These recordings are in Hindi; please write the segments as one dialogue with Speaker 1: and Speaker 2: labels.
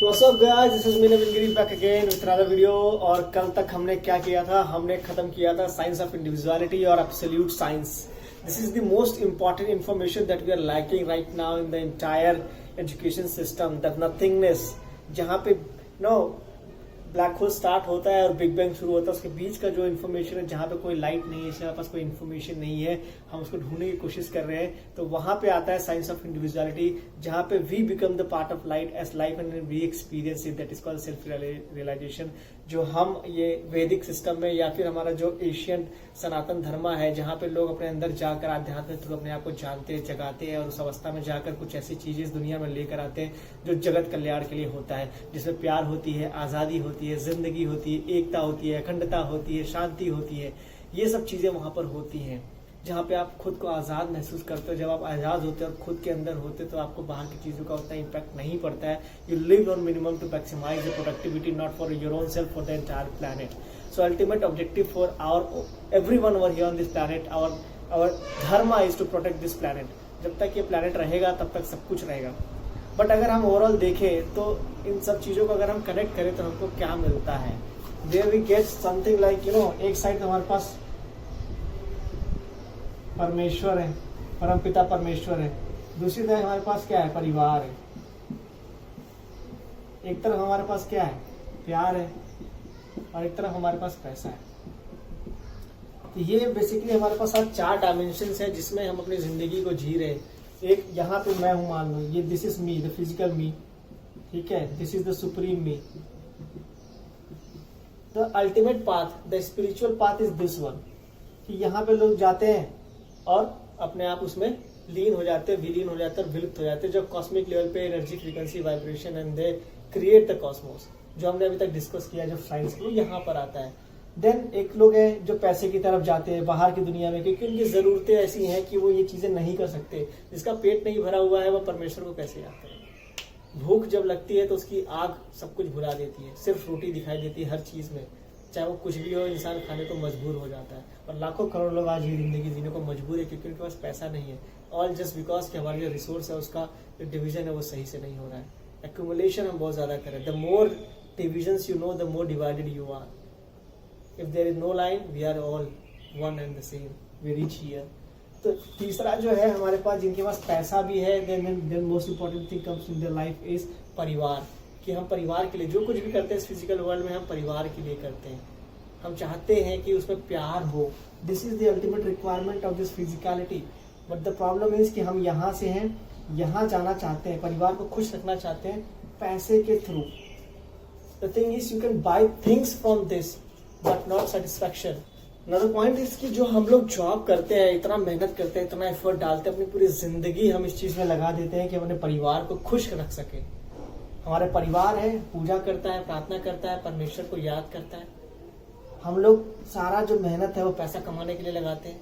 Speaker 1: तो what's up guys, this is me Naveen Giri back again with another video. और कल तक हमने क्या किया था? हमने खत्म किया था साइंस ऑफ इंडिविजुअलिटी और absolute science. This is the most important information that we are lacking right now in the entire education system, that nothingness, जहां पे ब्लैक होल स्टार्ट होता है और बिग बैंग शुरू होता है, उसके बीच का जो इन्फॉर्मेशन है, जहां पे कोई लाइट नहीं है, जहां पास कोई इन्फॉर्मेशन नहीं है, हम उसको ढूंढने की कोशिश कर रहे हैं। तो वहां पे आता है साइंस ऑफ इंडिविजुअलिटी, जहां पे we become the part of light as life and we experience it, that is called self realization. जो हम ये वैदिक सिस्टम में या फिर हमारा जो एशियन सनातन धर्म है, जहां पे लोग अपने अंदर जाकर आध्यात्म थ्रू अपने आप को जानते हैं, जगाते हैं और उस अवस्था में जाकर कुछ ऐसी चीजें इस दुनिया में लेकर आते हैं जो जगत कल्याण के लिए होता है, जिसमें प्यार होती है, आजादी होती है, जिंदगी होती है, एकता होती है, अखंडता होती है, शांति होती है। ये सब चीजें वहां पर होती हैं, जहां पे आप खुद को आजाद महसूस करते हो। जब आप आजाद होते हो और खुद के अंदर होते हो तो आपको बाहर की चीजों का उतना इम्पैक्ट नहीं पड़ता है। You live on minimum to maximize the productivity, not for your own self, for the entire planet. So ultimate objective for our everyone over here on this planet, our dharma is to protect this planet. जब तक ये प्लैनेट रहेगा तब तक सब कुछ रहेगा। बट अगर हम ओवरऑल देखें तो इन सब चीजों को अगर हम कनेक्ट करें तो हमको क्या मिलता है? There we get something like एक साइड हमारे पास परमेश्वर है, परम पिता परमेश्वर है, दूसरी तरफ हमारे पास क्या है? परिवार है। एक तरफ हमारे पास क्या है? प्यार है, और एक तरफ हमारे पास पैसा है। तो ये बेसिकली हमारे पास आज 4 डायमेंशंस है जिसमें हम अपनी जिंदगी को जी रहे हैं। एक यहाँ पे मैं हूं, मान लो ये this is me, the physical me, ठीक है, this is the supreme me. The ultimate path, the spiritual path is this one, कि यहाँ पे लोग जाते हैं और अपने आप उसमें लीन हो जाते हैं, विलीन हो जाते हैं और विलुप्त हो जाते हैं, जो कॉस्मिक लेवल पे energy, frequency, vibration and they create the Cosmos, जो हमने अभी तक डिस्कस किया, जो साइंस के यहाँ पर आता है। देन एक लोग हैं जो पैसे की तरफ जाते हैं बाहर की दुनिया में, क्योंकि उनकी जरूरतें ऐसी हैं कि वो ये चीजें नहीं कर सकते। जिसका पेट नहीं भरा हुआ है वो परमेश्वर को कैसे याद करे? भूख जब लगती है तो उसकी आग सब कुछ भुला देती है, सिर्फ रोटी दिखाई देती है हर चीज में, चाहे वो कुछ भी हो, इंसान खाने को मजबूर हो जाता है। और लाखों करोड़ लोग आज ये जिंदगी जीने को मजबूर है क्योंकि उनके पास पैसा नहीं है, ऑल जस्ट बिकॉज कि हमारे जो रिसोर्स है उसका जो डिवीजन है वो सही से नहीं हो रहा है। एक्यूमुलेशन हम बहुत ज्यादा करें। The more divisions you know, the more divided you are. If there is no line, we are all one and the same. We reach here. तो तीसरा जो है हमारे पास, जिनके पास पैसा भी है, then most important thing comes in their life is परिवार। कि हम परिवार के लिए जो कुछ भी करते हैं इस फिजिकल वर्ल्ड में, हम परिवार के लिए करते हैं। हम चाहते हैं कि उसमें प्यार हो। This is the ultimate requirement of this physicality. But the problem is कि हम यहाँ से हैं, यहाँ जाना चाहते हैं, परिवार को खुश रखना चाहते हैं पैसे के through. The thing is you can buy things from this but not satisfaction. Another point is कि जो हम लोग जॉब करते हैं, इतना मेहनत करते हैं, इतना एफर्ट डालते हैं, अपनी पूरी जिंदगी हम इस चीज में लगा देते हैं कि हम अपने परिवार को खुश रख सके। हमारे परिवार है, पूजा करता है, प्रार्थना करता है, परमेश्वर को याद करता है। हम लोग सारा जो मेहनत है वो पैसा कमाने के लिए लगाते हैं,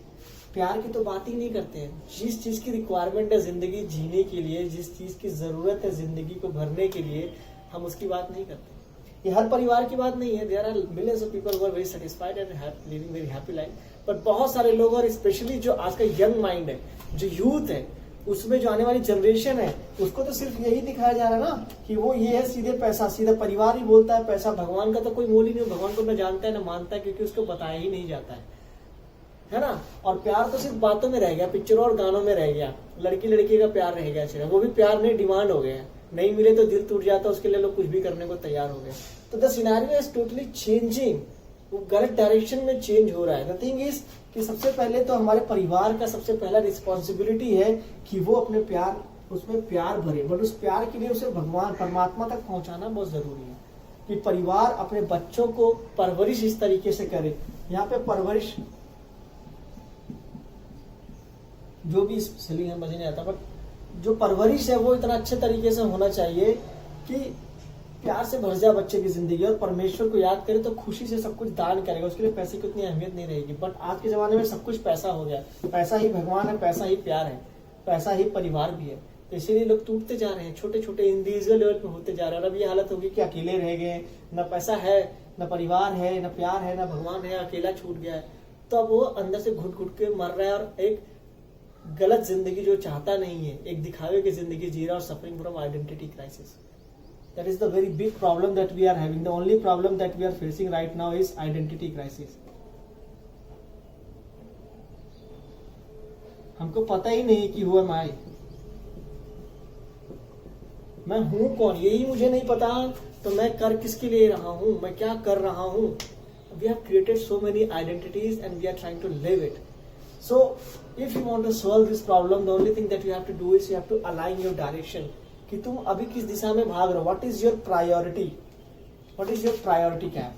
Speaker 1: प्यार की तो बात ही नहीं करते हैं। जिस चीज की रिक्वायरमेंट है जिंदगी जीने के लिए, जिस चीज की जरूरत है जिंदगी को भरने के लिए, हम उसकी बात नहीं करते। ये हर परिवार की बात नहीं है। There are millions of people who are very satisfied and living very happy life. But बहुत सारे लोग, और स्पेशली जो आज का यंग माइंड है, जो यूथ है, उसमें जो आने वाली जनरेशन है, उसको तो सिर्फ यही दिखाया जा रहा है ना कि वो ये है, सीधे पैसा, सीधा परिवार ही बोलता है पैसा। भगवान का तो कोई मोल ही नहीं, भगवान को न जानता है न मानता है, क्योंकि उसको बताया ही नहीं जाता है ना। और प्यार तो सिर्फ बातों में रह गया, पिक्चरों और गानों में रह गया। लड़की लड़की का प्यार रह गया सिर्फ, वो भी प्यार नहीं, डिमांड हो गया। नहीं मिले तो दिल टूट जाता, उसके लिए लोग कुछ भी करने को तैयार हो गए। तो the scenario is totally changing, वो गलत डायरेक्शन में चेंज हो रहा है। द थिंग इज कि सबसे पहले तो हमारे परिवार का सबसे पहला रिस्पॉन्सिबिलिटी है कि वो अपने प्यार, उसमें प्यार भरे। बट उस प्यार के लिए उसे भगवान परमात्मा तक पहुंचाना बहुत जरूरी है, कि परिवार अपने बच्चों को परवरिश इस तरीके से करे। यहाँ पे परवरिश जो भी स्पेलिंग है मुझे नहीं आता, बट जो परवरिश है वो इतना अच्छे तरीके से होना चाहिए कि प्यार से भर जाए बच्चे की जिंदगी, और परमेश्वर को याद करे तो खुशी से सब कुछ दान करेगा। उसके लिए पैसे की उतनी अहमियत नहीं रहेगी। बट आज के जमाने में सब कुछ पैसा हो गया। पैसा ही भगवान है, पैसा ही प्यार है, पैसा ही परिवार भी है। तो इसीलिए लोग टूटते जा रहे हैं, छोटे छोटे इंडिविजुअल लेवल पे होते जा रहे हैं। और अब ये हालत होगी कि अकेले रह गए, न पैसा है, न परिवार है, न प्यार है, न भगवान है, अकेला छूट गया है। तो अब वो अंदर से घुट घुट के मर रहा है और एक गलत जिंदगी जो चाहता नहीं है, एक दिखावे की जिंदगी जी रहा है और suffering from identity crisis. That is the very big problem that we are having. The only problem that we are facing right now is identity crisis. हमको पता ही नहीं कि हुआ मैं हूं कौन, यही मुझे नहीं पता, तो मैं कर किसके लिए रहा हूं, मैं क्या कर रहा हूं. We have created so many identities and we are trying to live it. So if you want to solve this problem, the only thing that you have to do is you have to align your direction. कि तुम अभी किस दिशा में भाग रहे हो. What is your priority, what is your priority, क्या है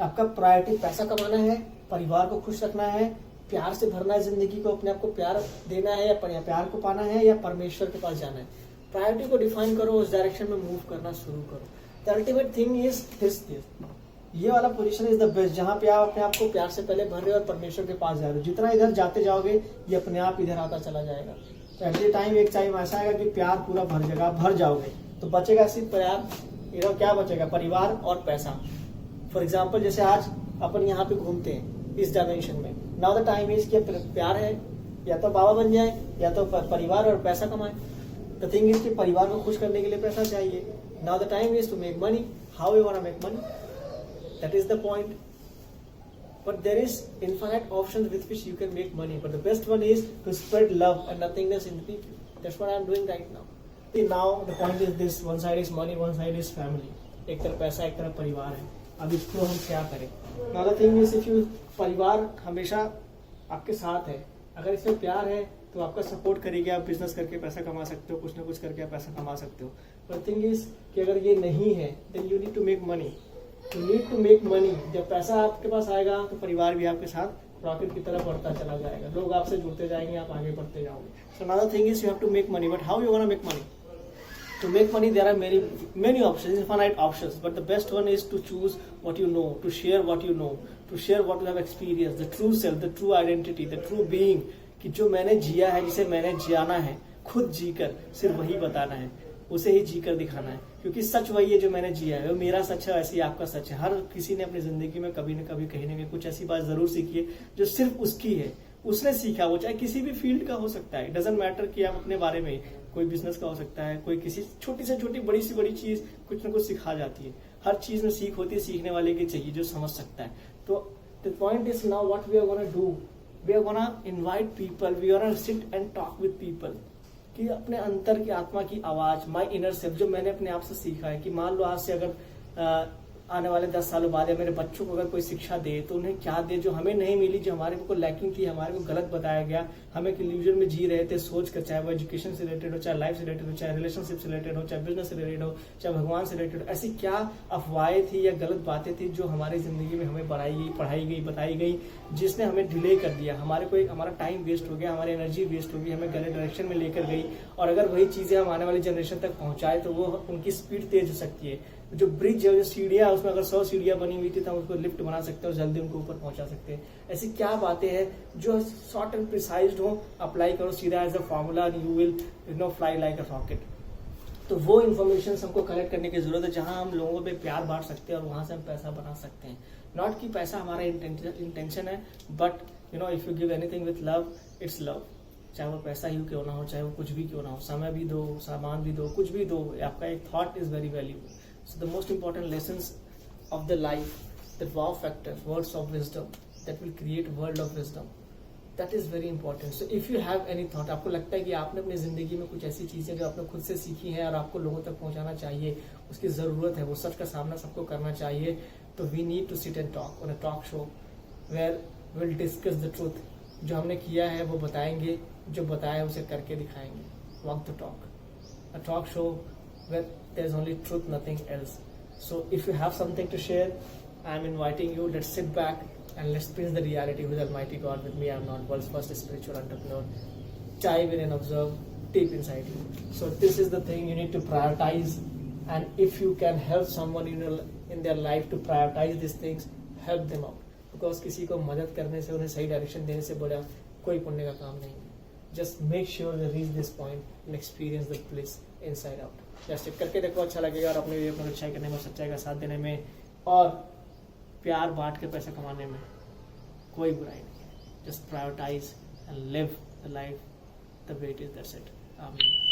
Speaker 1: आपका प्रायोरिटी. पैसा कमाना है, परिवार को खुश रखना है, प्यार से भरना है जिंदगी को, अपने आप को प्यार देना है, या प्यार को पाना है, या परमेश्वर के पास जाना है. प्रायोरिटी को डिफाइन करो, उस डायरेक्शन में मूव करना शुरू करो. The ultimate thing is this, ये वाला पोजीशन इज द बेस्ट, जहां पे आप अपने आप को प्यार से पहले भर रहे हो और परमेश्वर के पास जा रहे हो. जितना इधर जाते जाओगे ये अपने आप इधर आता चला जाएगा. तो एट द टाइम एक टाइम ऐसा आएगा कि प्यार पूरा भर जाएगा, भर जाओगे, तो बचेगा सिर्फ प्यार. क्या बचेगा, परिवार और पैसा. फॉर एग्जाम्पल जैसे आज अपन यहाँ पे घूमते हैं इस डायमेंशन में. नाउ द टाइम इज कि प्यार है, या तो बाबा बन जाए, या तो परिवार और पैसा कमाए. द थिंग इज कि परिवार को खुश करने के लिए पैसा चाहिए. Now the time is to make money. How you want make money, that is the point. But there is infinite options with which you can make money, but the best one is to spread love and nothingness in the people. That's what I am doing right now. See, now the point is this, one side is money, one side is family. एक तरफ पैसा, एक तरफ परिवार है. अब इसको हम क्या करें. Now the thing is, if you, परिवार हमेशा आपके साथ है, अगर इसमें प्यार है तो आपका सपोर्ट करेगी, आप बिजनेस करके पैसा कमा सकते हो, कुछ ना कुछ करके आप पैसा कमा सकते हो. But the thing is कि अगर ये नहीं है, then you need to make money. You need to make money. जब पैसा आपके पास आएगा तो परिवार भी आपके साथ रॉकेट की तरफ बढ़ता चला जाएगा, लोग आपसे जुड़ते जाएंगे, आप आगे बढ़ते जाओगे. So another thing is you have to make money, but how you gonna make money? To make money there are many options, infinite options, but the best one is to choose what you know, to share what you know, to share what you have experienced, the true self, the true identity, the true being, कि जो मैंने जिया है, जिसे मैंने जियाना है, खुद जीकर सिर्फ वही बताना है, उसे ही जीकर दिखाना है. क्योंकि सच वही है जो मैंने जिया है, वो मेरा सच है, ऐसे ही आपका सच है. हर किसी ने अपनी जिंदगी में कभी न कभी, कहीं न कहीं कुछ ऐसी बात जरूर सीखी है जो सिर्फ उसकी है, उसने सीखा. वो चाहे किसी भी फील्ड का हो सकता है, डजंट मैटर कि आप अपने बारे में, कोई बिजनेस का हो सकता है, कोई किसी छोटी से छोटी, बड़ी से बड़ी चीज कुछ न कुछ सिखा जाती है. हर चीज में सीख होती है, सीखने वाले की चाहिए जो समझ सकता है. तो the point is now what we are gonna do, we are gonna invite people, we are gonna sit and talk with people, कि अपने अंतर की आत्मा की आवाज, माई इनर सेल्फ, जो मैंने अपने आप से सीखा है. कि मान लो आज से अगर आने वाले 10 सालों बाद या मेरे बच्चों को अगर कोई शिक्षा दे तो उन्हें क्या दे जो हमें नहीं मिली, जो हमारे को लैकिंग थी, हमारे को गलत बताया गया, हम एक इल्यूजन में जी रहे थे सोच कर, चाहे वो एजुकेशन से रिलेटेड हो, चाहे लाइफ से रिलेटेड हो, चाहे रिलेशनशिप से रिलेटेड हो, चाहे बिजनेस से रिलेटेड हो, चाहे भगवान से रिलेटेड हो. ऐसी क्या अफवाहें थी या गलत बातें थी जो हमारी जिंदगी में हमें बढ़ाई गई, पढ़ाई गई, बताई गई, जिसने हमें डिले कर दिया, हमारा टाइम वेस्ट हो गया, हमारी एनर्जी वेस्ट हो गई, हमें गलत डायरेक्शन में लेकर गई. और अगर वही चीजें हम आने वाली जनरेशन तक पहुंचाए तो वो उनकी स्पीड तेज हो सकती है. जो ब्रिज है, जो सीढ़ियां, उसमें अगर 100 सीढ़ियां बनी हुई थी तो हम उसको लिफ्ट बना सकते हैं और जल्दी उनको ऊपर पहुंचा सकते हैं. ऐसी क्या बातें हैं जो शॉर्ट एंड प्रिसाइज्ड हो, अप्लाई करो सीधा as a formula and you will fly like a rocket. तो वो इन्फॉर्मेशन हमको कलेक्ट करने की जरूरत है जहां हम लोगों पे प्यार बांट सकते हैं और वहां से हम पैसा बना सकते हैं. नॉट कि पैसा हमारा इंटेंशन है, but if you give anything with love, it's love. चाहे वो पैसा ही क्यों ना हो, चाहे वो कुछ भी क्यों ना हो, समय भी दो, सामान भी दो, कुछ भी दो, आपका एक thought is very valuable. So the most important lessons of the life, that wow factor, words of wisdom that will create world of wisdom, that is very important. So if you have any thought, आपको लगता है कि आपने अपनी जिंदगी में कुछ ऐसी चीजें जो आपने खुद से सीखी हैं और आपको लोगों तक पहुंचाना चाहिए, उसकी जरूरत है, वो सच का सामना सबको करना चाहिए, तो we need to sit and talk on a talk show where we'll discuss the truth. जो हमने किया है वो बताएंगे, जो बताया उसे करके दिखाएंगे. Walk the talk. A talk show where there is only truth, nothing else. So if you have something to share, I am inviting you, let's sit back and let's experience the reality with Almighty God with me. I am not world's first spiritual entrepreneur. Dive in and observe deep inside you. So this is the thing, you need to prioritize, and if you can help someone in their life to prioritize these things, help them out. Because किसी को मदद करने से, उन्हें सही डायरेक्शन देने से बड़ा कोई पुण्य का काम नहीं है. Just make sure they reach this point and experience the bliss inside out. Just करके देखो, अच्छा लगेगा और अपने लिए अच्छाई करने में, सच्चाई का साथ देने में और प्यार बांट के पैसा कमाने में कोई बुराई नहीं है. Just prioritize and live the life the way it is. That's it. आमीन.